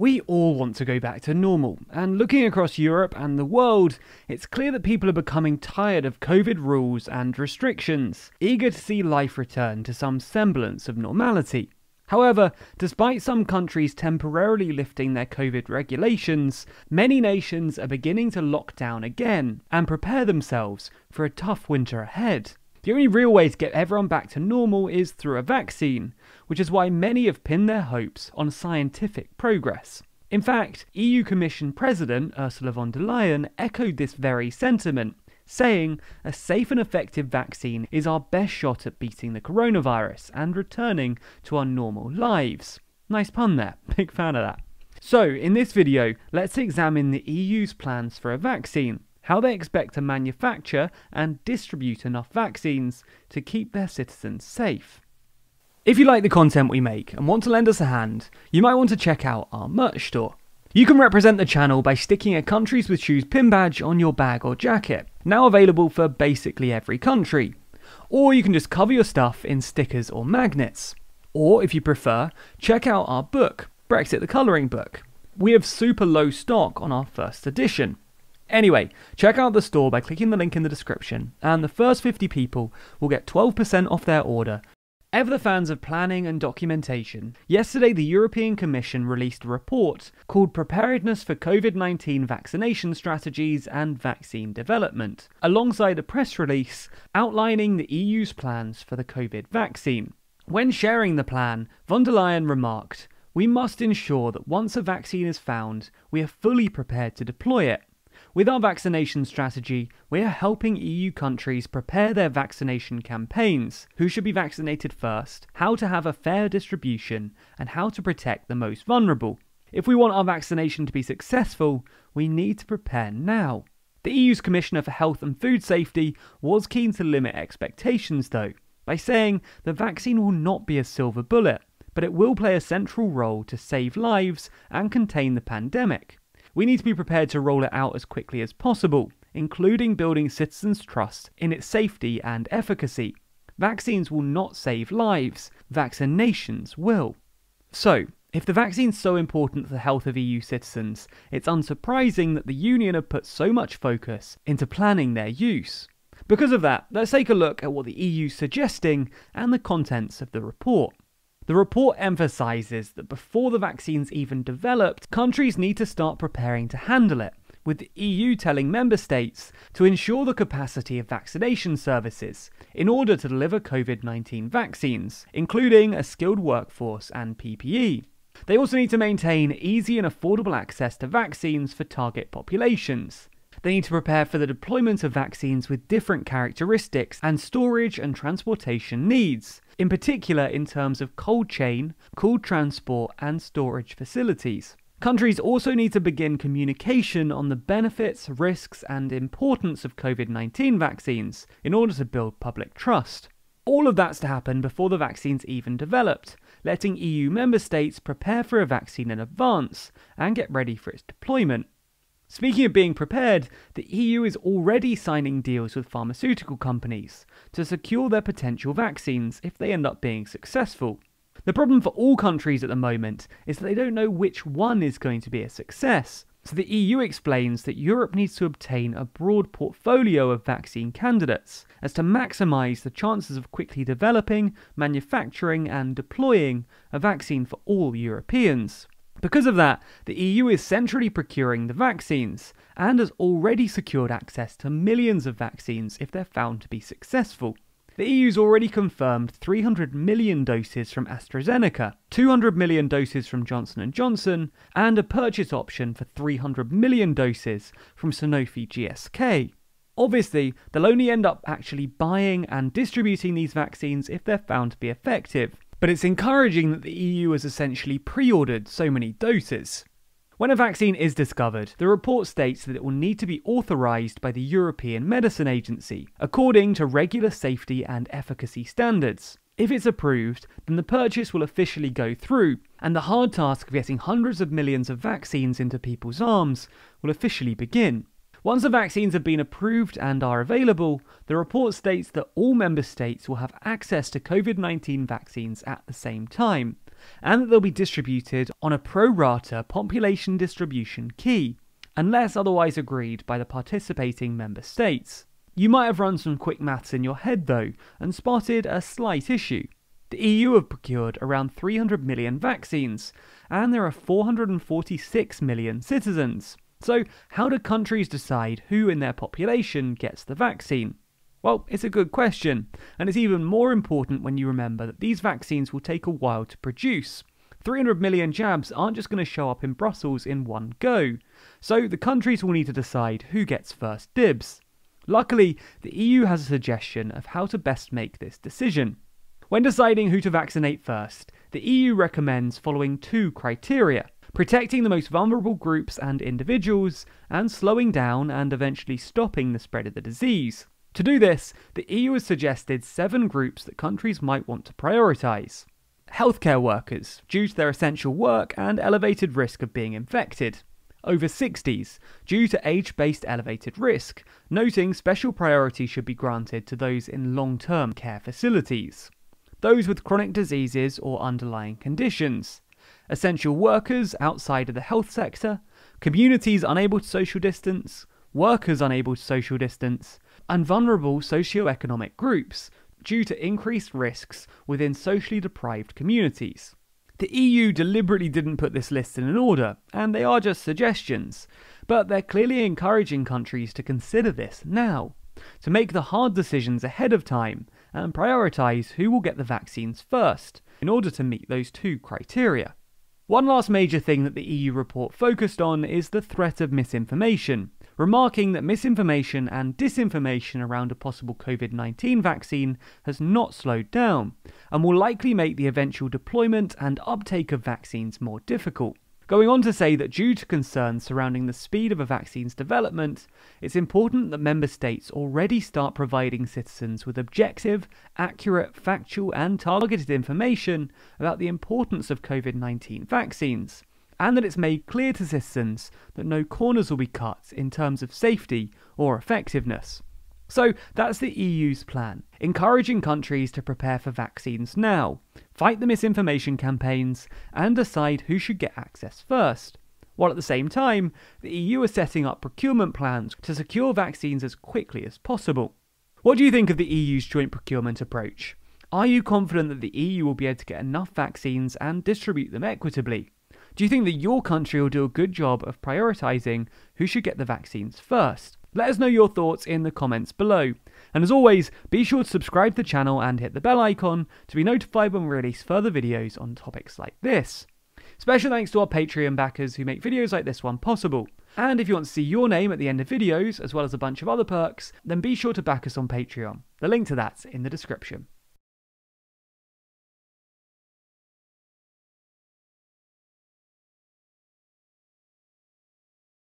We all want to go back to normal, and looking across Europe and the world, it's clear that people are becoming tired of COVID rules and restrictions, eager to see life return to some semblance of normality. However, despite some countries temporarily lifting their COVID regulations, many nations are beginning to lock down again and prepare themselves for a tough winter ahead. The only real way to get everyone back to normal is through a vaccine, which is why many have pinned their hopes on scientific progress. In fact, EU Commission President Ursula von der Leyen echoed this very sentiment, saying a safe and effective vaccine is our best shot at beating the coronavirus and returning to our normal lives. Nice pun there, big fan of that. So, in this video, let's examine the EU's plans for a vaccine, how they expect to manufacture and distribute enough vaccines to keep their citizens safe. If you like the content we make and want to lend us a hand, you might want to check out our merch store. You can represent the channel by sticking a Countries with Shoes pin badge on your bag or jacket, now available for basically every country. Or you can just cover your stuff in stickers or magnets. Or if you prefer, check out our book, Brexit the Colouring Book. We have super low stock on our first edition. Anyway, check out the store by clicking the link in the description, and the first 50 people will get 12% off their order. Ever the fans of planning and documentation, yesterday the European Commission released a report called Preparedness for COVID-19 Vaccination Strategies and Vaccine Development, alongside a press release outlining the EU's plans for the COVID vaccine. When sharing the plan, von der Leyen remarked, "We must ensure that once a vaccine is found, we are fully prepared to deploy it. With our vaccination strategy, we are helping EU countries prepare their vaccination campaigns, who should be vaccinated first, how to have a fair distribution, and how to protect the most vulnerable. If we want our vaccination to be successful, we need to prepare now." The EU's Commissioner for Health and Food Safety was keen to limit expectations though, by saying the vaccine will not be a silver bullet, but it will play a central role to save lives and contain the pandemic. We need to be prepared to roll it out as quickly as possible, including building citizens' trust in its safety and efficacy. Vaccines will not save lives, vaccinations will. So, if the vaccine's so important for the health of EU citizens, it's unsurprising that the Union have put so much focus into planning their use. Because of that, let's take a look at what the EU's suggesting and the contents of the report. The report emphasises that before the vaccine's even developed, countries need to start preparing to handle it, with the EU telling member states to ensure the capacity of vaccination services in order to deliver COVID-19 vaccines, including a skilled workforce and PPE. They also need to maintain easy and affordable access to vaccines for target populations. They need to prepare for the deployment of vaccines with different characteristics and storage and transportation needs, in particular in terms of cold chain, cooled transport and storage facilities. Countries also need to begin communication on the benefits, risks and importance of COVID-19 vaccines in order to build public trust. All of that's to happen before the vaccine's even developed, letting EU member states prepare for a vaccine in advance and get ready for its deployment. Speaking of being prepared, the EU is already signing deals with pharmaceutical companies to secure their potential vaccines if they end up being successful. The problem for all countries at the moment is that they don't know which one is going to be a success. So the EU explains that Europe needs to obtain a broad portfolio of vaccine candidates as to maximise the chances of quickly developing, manufacturing and deploying a vaccine for all Europeans. Because of that, the EU is centrally procuring the vaccines, and has already secured access to millions of vaccines if they're found to be successful. The EU's already confirmed 300 million doses from AstraZeneca, 200 million doses from Johnson & Johnson, and a purchase option for 300 million doses from Sanofi GSK. Obviously, they'll only end up actually buying and distributing these vaccines if they're found to be effective. But it's encouraging that the EU has essentially pre-ordered so many doses. When a vaccine is discovered, the report states that it will need to be authorised by the European Medicine Agency, according to regular safety and efficacy standards. If it's approved, then the purchase will officially go through, and the hard task of getting hundreds of millions of vaccines into people's arms will officially begin. Once the vaccines have been approved and are available, the report states that all member states will have access to COVID-19 vaccines at the same time, and that they'll be distributed on a pro rata population distribution key, unless otherwise agreed by the participating member states. You might have run some quick maths in your head though, and spotted a slight issue. The EU have procured around 300 million vaccines, and there are 446 million citizens. So how do countries decide who in their population gets the vaccine? Well, it's a good question, and it's even more important when you remember that these vaccines will take a while to produce. 300 million jabs aren't just going to show up in Brussels in one go, so the countries will need to decide who gets first dibs. Luckily, the EU has a suggestion of how to best make this decision. When deciding who to vaccinate first, the EU recommends following two criteria: protecting the most vulnerable groups and individuals, and slowing down and eventually stopping the spread of the disease. To do this, the EU has suggested 7 groups that countries might want to prioritise. Healthcare workers, due to their essential work and elevated risk of being infected. Over 60s, due to age-based elevated risk, noting special priority should be granted to those in long-term care facilities. Those with chronic diseases or underlying conditions. Essential workers outside of the health sector, communities unable to social distance, workers unable to social distance, and vulnerable socio-economic groups, due to increased risks within socially deprived communities. The EU deliberately didn't put this list in an order, and they are just suggestions, but they're clearly encouraging countries to consider this now, to make the hard decisions ahead of time, and prioritise who will get the vaccines first, in order to meet those two criteria. One last major thing that the EU report focused on is the threat of misinformation, remarking that misinformation and disinformation around a possible COVID-19 vaccine has not slowed down, and will likely make the eventual deployment and uptake of vaccines more difficult. Going on to say that due to concerns surrounding the speed of a vaccine's development, it's important that member states already start providing citizens with objective, accurate, factual and targeted information about the importance of COVID-19 vaccines, and that it's made clear to citizens that no corners will be cut in terms of safety or effectiveness. So that's the EU's plan, encouraging countries to prepare for vaccines now, fight the misinformation campaigns, and decide who should get access first. While at the same time, the EU is setting up procurement plans to secure vaccines as quickly as possible. What do you think of the EU's joint procurement approach? Are you confident that the EU will be able to get enough vaccines and distribute them equitably? Do you think that your country will do a good job of prioritising who should get the vaccines first? Let us know your thoughts in the comments below. And as always, be sure to subscribe to the channel and hit the bell icon to be notified when we release further videos on topics like this. Special thanks to our Patreon backers who make videos like this one possible. And if you want to see your name at the end of videos, as well as a bunch of other perks, then be sure to back us on Patreon. The link to that's in the description.